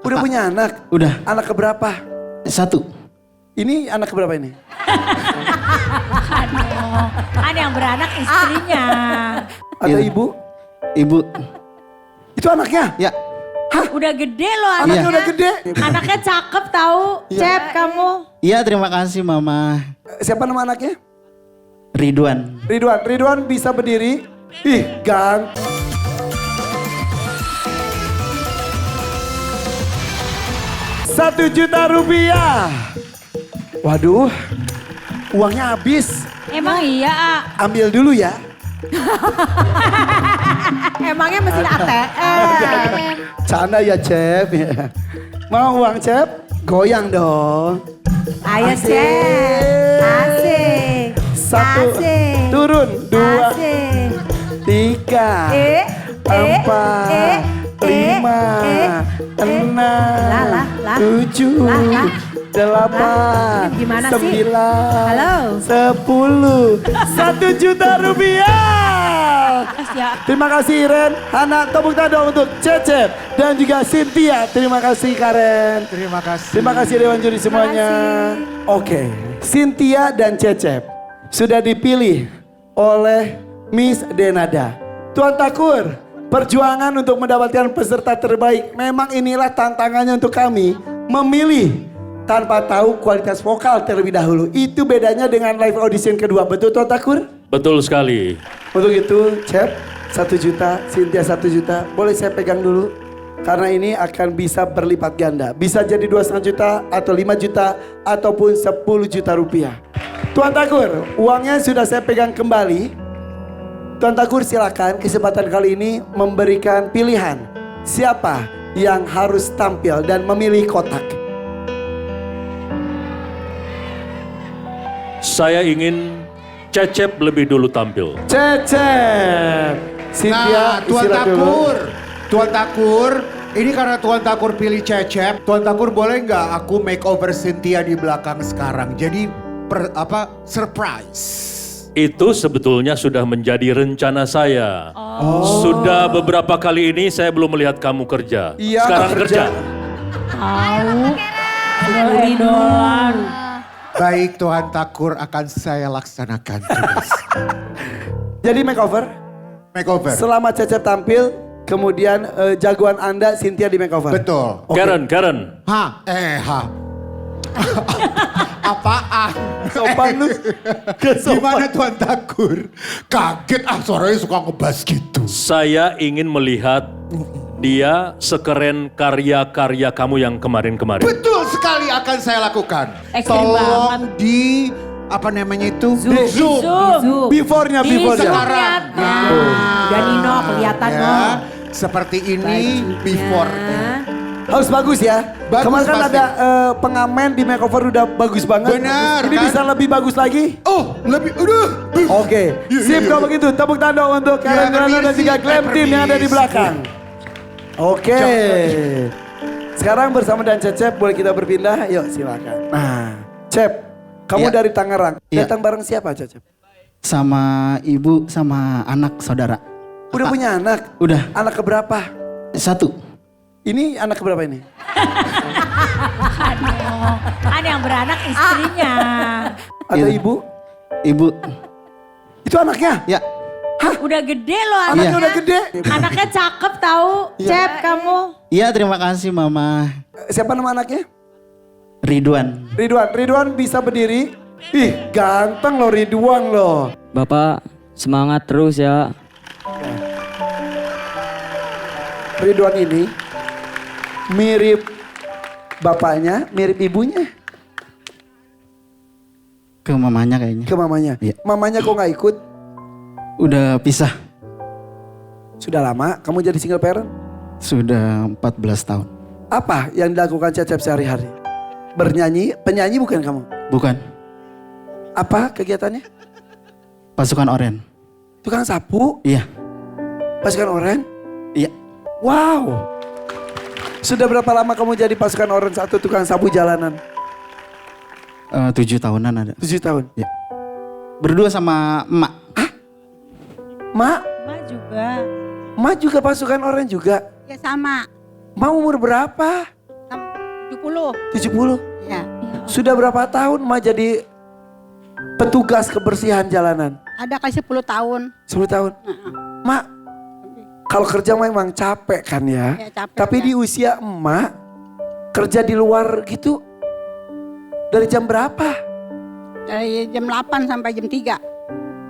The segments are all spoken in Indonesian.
Udah punya anak? Udah. Anak keberapa? 1. Ini anak keberapa ini? Aduh, kan yang beranak istrinya. Ada Iya. ibu? Ibu. Itu anaknya? Ya. Udah gede loh Anaknya anaknya. udah gede. Anaknya cakep tahu. Cep kamu. Iya, terima kasih Mama. Siapa nama anaknya? Ridwan. Ridwan. Ridwan bisa berdiri. Ih, ganteng. Rp1.000.000. Waduh, uangnya habis. Emang iya, A? Ambil dulu ya. Emangnya mesin ATM. Canda ya, Cep. Mau uang, Cep? Goyang dong. Ayo, Asik. Cep. Asik. 1, Asik. turun. 2, Asik. 3, 4, 5, 6, Lah. 7, Lah. 8, Ini gimana sih? 9, Halo? 10, Rp1.000.000. Ya. Terima kasih Iren, Hana, tepuk tangan untuk Cecep dan juga Cynthia. Terima kasih Karen. Terima kasih. Terima kasih Dewan Juri semuanya. Oke, Cynthia dan Cecep sudah dipilih oleh Miss Denada. Tuan Takur, perjuangan untuk mendapatkan peserta terbaik. Memang inilah tantangannya untuk kami memilih tanpa tahu kualitas vokal terlebih dahulu. Itu bedanya dengan live audition kedua. Betul Tuan Takur? Betul sekali. Untuk itu, Cep, 1 juta, Cynthia 1 juta. Boleh saya pegang dulu? Karena ini akan bisa berlipat ganda. Bisa jadi 2,5 juta, atau 5 juta, ataupun 10 juta rupiah. Tuan Takur, uangnya sudah saya pegang kembali. Tuan Takur silakan kesempatan kali ini memberikan pilihan. Siapa yang harus tampil dan memilih kotak? Saya ingin Cecep lebih dulu tampil. Cecep. Cynthia, Nah, Tuan istirahat dulu. Takur. Tuan Takur, ini karena Tuan Takur pilih Cecep. Tuan Takur boleh nggak aku makeover Cynthia di belakang sekarang? Jadi surprise. Itu sebetulnya sudah menjadi rencana saya. Sudah beberapa kali ini saya belum melihat kamu kerja. Iya, Sekarang kerja. Tahu. $10. Baik Tuan Takur akan saya laksanakan tugas. Jadi makeover? Makeover. Selama Cecep tampil, kemudian jagoan Anda Cynthia di makeover. Betul. Oke. Karen. Apaan? Sopan lu. Gimana Tuan Takur? Kaget suaranya suka ngebas gitu. Saya ingin melihat dia sekeren karya-karya kamu yang kemarin-kemarin. Betul sekali akan saya lakukan. Ekstrim Tolong di apa namanya itu? Di zoom. Zoom. Before-nya, Di before-nya. sekarang. Dan Nino kelihatan ya, no. seperti ini Bajunya. before. Harus bagus ya. Bagus Kemarin kan pasti. ada pengamen di makeover udah bagus banget. Benar, Ini kan? bisa lebih bagus lagi? Oh, lebih Oke. Sip kalau begitu. Tepuk tangan untuk Karen Grana dan juga Glam Team yang ada di belakang. Oke. Sekarang bersama dan Cecep boleh kita berpindah? Yuk silakan. Nah, Cep, kamu Iya. dari Tangerang. Iya. Datang bareng siapa Cecep? Sama ibu sama anak saudara. Udah punya anak? Udah. Anak keberapa? 1. Ini anak keberapa ini? Aduh, kan yang beranak istrinya. Ada Iya. ibu? Ibu. Itu anaknya? Ya. Udah gede loh Anaknya anaknya. udah gede. Anaknya cakep tahu. Cep kamu. Iya, terima kasih Mama. Siapa nama anaknya? Ridwan. Ridwan. Ridwan bisa berdiri. Ih, ganteng loh Ridwan loh. Bapak semangat terus ya. Ridwan ini mirip bapaknya, mirip ibunya Ke mamanya kayaknya. ke mamanya. Iya. Mamanya kok nggak ikut? Udah pisah. Sudah lama kamu jadi single parent? Sudah 14 tahun. Apa yang dilakukan Cecep sehari-hari? Bernyanyi, penyanyi bukan kamu? Bukan. Apa kegiatannya? Pasukan Oren. Tukang sapu, Iya. pasukan oren? Iya. Wow. Sudah berapa lama kamu jadi pasukan oren satu tukang sapu jalanan? 7 tahunan ada. 7 tahun. Ya. Berdua sama emak. Mak, juga. Mak juga pasukan oren juga? Ya sama. Mak umur berapa? 70. 70? Ya. Sudah berapa tahun Ma jadi petugas kebersihan jalanan? Ada kali 10 tahun. 10 tahun. Ma, kalau kerja memang capek kan ya? Ya, capek, Tapi ya. di usia emak, kerja di luar gitu, dari jam berapa? Dari jam 8 sampai jam 3.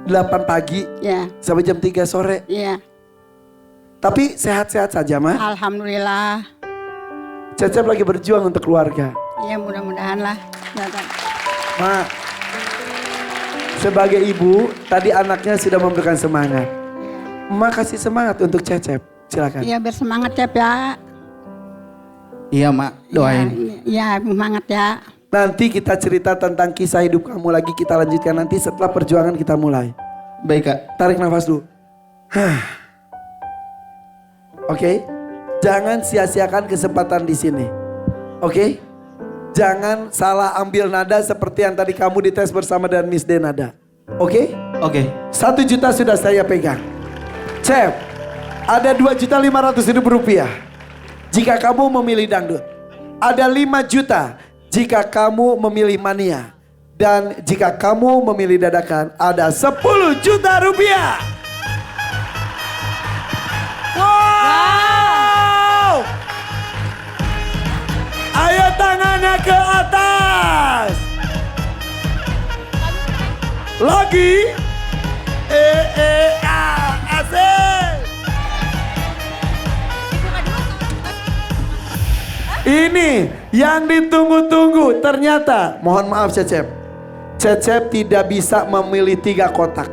8 pagi Ya. sampai jam 3 sore. Iya. Tapi sehat-sehat saja Ma. Alhamdulillah. Cecep lagi berjuang untuk keluarga. Ya mudah-mudahan lah. Ya, kan. Ma, sebagai ibu, tadi anaknya sudah memberikan semangat. Ma kasih semangat untuk Cecep, silakan. Iya bersemangat Cep ya. Iya mak, doain. Iya semangat ya. Nanti kita cerita tentang kisah hidup kamu lagi, kita lanjutkan nanti setelah perjuangan kita mulai. Baik kak. Tarik nafas dulu. Oke, jangan sia-siakan kesempatan di sini. Oke, jangan salah ambil nada seperti yang tadi kamu dites bersama dengan Miss Denada. Oke, Oke. 1 juta sudah saya pegang. Cep, ada 2.500.000 rupiah jika kamu memilih dangdut. Ada 5 juta jika kamu memilih mania. Dan jika kamu memilih dadakan, ada 10 juta rupiah. Wow! Ayo tangannya ke atas. Lagi. Asik. Ini yang ditunggu-tunggu. Ternyata, mohon maaf Cecep. Cecep tidak bisa memilih 3 kotak.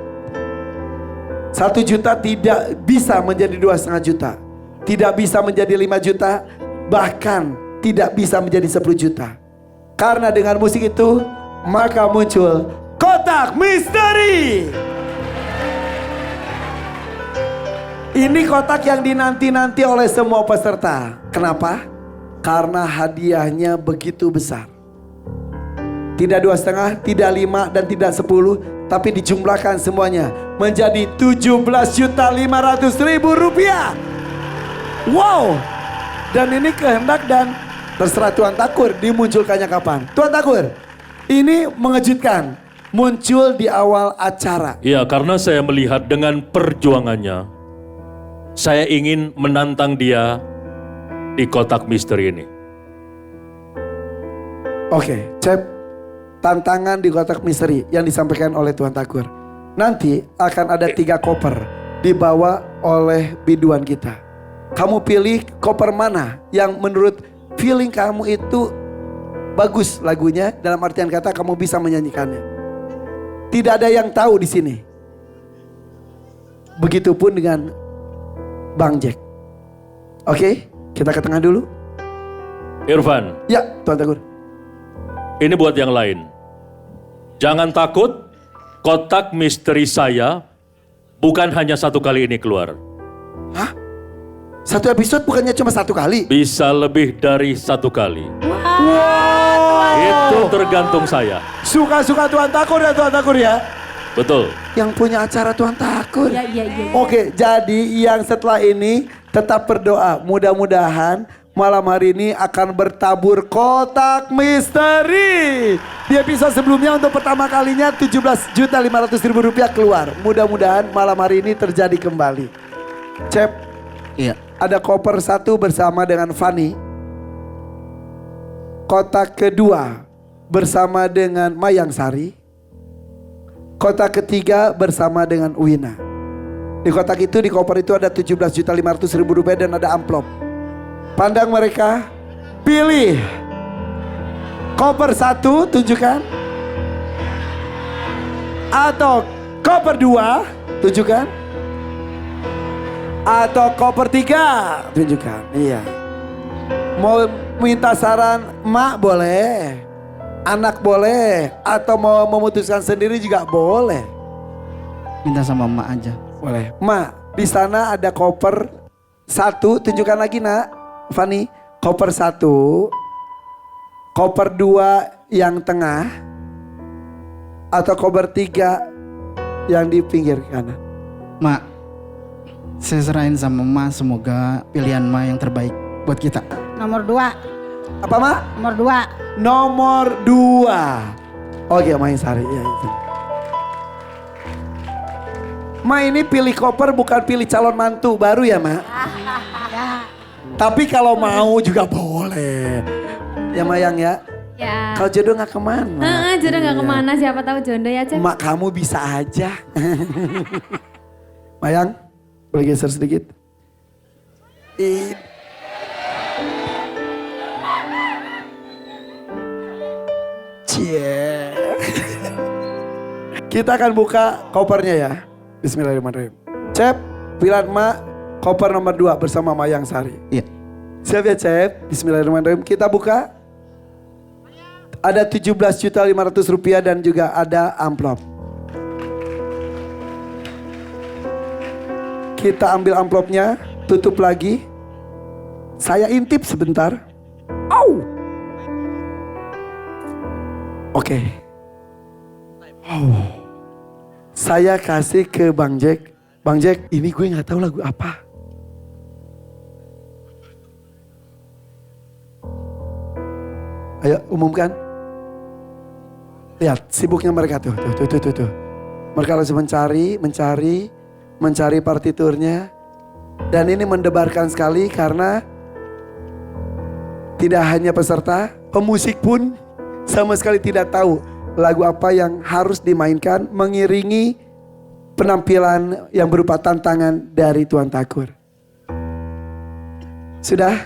1 juta tidak bisa menjadi 2,5 juta. Tidak bisa menjadi 5 juta. Bahkan tidak bisa menjadi 10 juta. Karena dengan musik itu, maka muncul kotak misteri. Ini kotak yang dinanti-nanti oleh semua peserta. Kenapa? Karena hadiahnya begitu besar. Tidak 2,5, tidak 5, dan tidak 10. Tapi dijumlahkan semuanya menjadi 17.500.000 rupiah. Wow. Dan ini kehendak dan terserah Tuan Takur dimunculkannya kapan. Tuan Takur, ini mengejutkan. Muncul di awal acara. Ya, karena saya melihat dengan perjuangannya, saya ingin menantang dia di kotak misteri ini. Oke, Cep. Tantangan di kotak misteri yang disampaikan oleh Tuan Takur. Nanti akan ada 3 koper dibawa oleh biduan kita. Kamu pilih koper mana yang menurut feeling kamu itu bagus lagunya, dalam artian kata kamu bisa menyanyikannya. Tidak ada yang tahu di sini. Begitupun dengan Bang Jack. Oke, kita ke tengah dulu. Irfan, Ya, Tuan Takur. ini buat yang lain. Jangan takut, kotak misteri saya bukan hanya 1 kali ini keluar. Hah? 1 episode bukannya cuma 1 kali? Bisa lebih dari 1 kali. Wow. Itu tergantung saya. Suka-suka Tuan Takur ya, Tuan Takur ya. Betul. Yang punya acara Tuan Takur. Iya. Oke, jadi yang setelah ini tetap berdoa. Mudah-mudahan malam hari ini akan bertabur kotak misteri. Di episode sebelumnya untuk pertama kalinya 17.500.000 rupiah keluar. Mudah-mudahan malam hari ini terjadi kembali. Cep, Iya. ada koper 1 bersama dengan Fanny. Kotak kedua bersama dengan Mayang Sari. Kotak ketiga bersama dengan Wina. Di kotak itu, di koper itu ada 17.500.000 rupiah dan ada amplop. Pandang mereka, pilih. Koper 1 tunjukkan. Atau koper 2 tunjukkan. Atau koper 3 tunjukkan. Iya. Mau minta saran mak boleh, anak boleh, atau mau memutuskan sendiri juga boleh. Minta sama emak aja. Boleh. Mak, di sana ada koper 1, tunjukkan lagi nak, Fanny. Koper 1, koper 2 yang tengah, atau koper 3 yang di pinggir kanan. Mak, saya serahin sama emak, semoga pilihan emak yang terbaik buat kita. Nomor 2. Apa Ma? Nomor 2. Nomor 2. Oke Main Sari. Ya, itu. Ma ini pilih koper bukan pilih calon mantu baru ya Ma? Ya. Tapi kalau mau juga boleh. Ya Mayang ya. Ya. Kalau jodoh nggak kemana. Jodoh nggak Iya. kemana, siapa tahu jodoh ya Cep. Mak kamu bisa aja. Mayang, boleh geser sedikit. Cie. Kita akan buka kopernya ya. Bismillahirrahmanirrahim. Cep, pilihan Mak, koper nomor 2 bersama Mayang Sari. Iya. Siap ya Cep? Bismillahirrahmanirrahim. Kita buka. Ada 17.500.000 rupiah dan juga ada amplop. Kita ambil amplopnya, tutup lagi. Saya intip sebentar. Au. Oke. Saya kasih ke Bang Jack. Bang Jack, ini gue nggak tahu lagu apa. Ayo umumkan. Lihat sibuknya mereka tuh. Mereka langsung mencari partiturnya. Dan ini mendebarkan sekali karena tidak hanya peserta, pemusik pun sama sekali tidak tahu lagu apa yang harus dimainkan mengiringi penampilan yang berupa tantangan dari Tuan Takur. Sudah?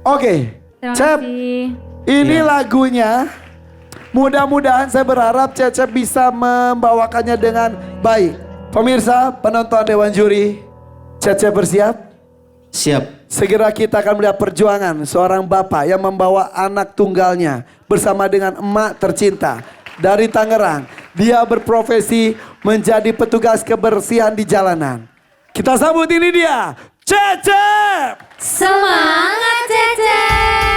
Oke. Terima Cep, kasih. ini lagunya. Mudah-mudahan saya berharap Cecep bisa membawakannya dengan baik. Pemirsa, penonton Dewan Juri, Cecep bersiap? Siap. Segera kita akan melihat perjuangan seorang bapak yang membawa anak tunggalnya bersama dengan emak tercinta dari Tangerang. Dia berprofesi menjadi petugas kebersihan di jalanan. Kita sambut ini dia, Cecep! Semangat Cecep!